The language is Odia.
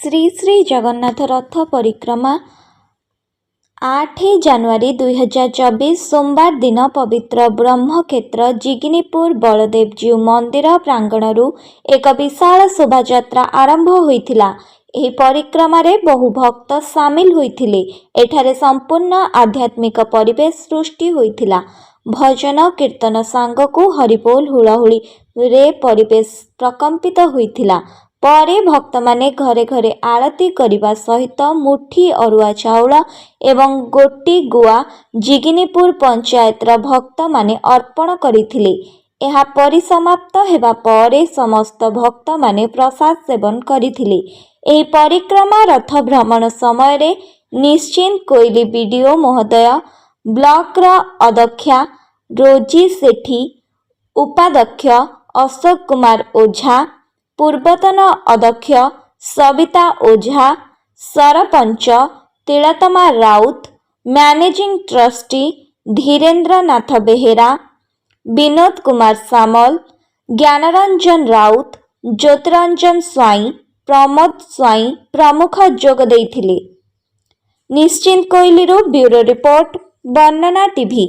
ଶ୍ରୀ ଶ୍ରୀ ଜଗନ୍ନାଥ ରଥ ପରିକ୍ରମା 8 ଜାନୁଆରୀ 2024 ସୋମବାର ଦିନ ପବିତ୍ର ବ୍ରହ୍ମକ୍ଷେତ୍ର ଜିଗିନିପୁର ବଳଦେବଜୀଉ ମନ୍ଦିର ପ୍ରାଙ୍ଗଣରୁ ଏକ ବିଶାଳ ଶୋଭାଯାତ୍ରା ଆରମ୍ଭ ହୋଇଥିଲା। ଏହି ପରିକ୍ରମାରେ ବହୁ ଭକ୍ତ ସାମିଲ ହୋଇଥିଲେ। ଏଠାରେ ସମ୍ପୂର୍ଣ୍ଣ ଆଧ୍ୟାତ୍ମିକ ପରିବେଶ ସୃଷ୍ଟି ହୋଇଥିଲା। ଭଜନ କୀର୍ତ୍ତନ ସାଙ୍ଗକୁ ହରିବୋଲ ହୁଳହୁଳିରେ ପରିବେଶ ପ୍ରକମ୍ପିତ ହୋଇଥିଲା। ପରେ ଭକ୍ତମାନେ ଘରେ ଘରେ ଆଳତି କରିବା ସହିତ ମୁଠି ଅରୁଆ ଚାଉଳ ଏବଂ ଗୋଟି ଗୁଆ ଜିଗିନିପୁର ପଞ୍ଚାୟତର ଭକ୍ତମାନେ ଅର୍ପଣ କରିଥିଲେ। ଏହା ପରିସମାପ୍ତ ହେବା ପରେ ସମସ୍ତ ଭକ୍ତମାନେ ପ୍ରସାଦ ସେବନ କରିଥିଲେ। ଏହି ପରିକ୍ରମା ରଥ ଭ୍ରମଣ ସମୟରେ ନିଶ୍ଚିନ୍ତ କୋଇଲି ବିଡିଓ ମହୋଦୟ, ବ୍ଲକର ଅଧ୍ୟକ୍ଷା ରୋଜି ସେଠୀ, ଉପାଧ୍ୟକ୍ଷ ଅଶୋକ କୁମାର ଓଝା, ପୂର୍ବତନ ଅଧ୍ୟକ୍ଷ ସବିତା ଓଝା, ସରପଞ୍ଚ ତିଳୋତ୍ତମା ରାଉତ, ମ୍ୟାନେଜିଂ ଟ୍ରଷ୍ଟି ଧୀରେନ୍ଦ୍ର ନାଥ ବେହେରା, ବିନୋଦ କୁମାର ସାମଲ, ଜ୍ଞାନରଞ୍ଜନ ରାଉତ, ଜ୍ୟୋତିରଞ୍ଜନ ସ୍ୱାଇଁ, ପ୍ରମୋଦ ସ୍ୱାଇଁ ପ୍ରମୁଖ ଯୋଗ ଦେଇଥିଲେ। ନିଶ୍ଚିନ୍ତ କୋଇଲିରୁ ବ୍ୟୁରୋ ରିପୋର୍ଟ, ବର୍ଣ୍ଣନା ଟିଭି।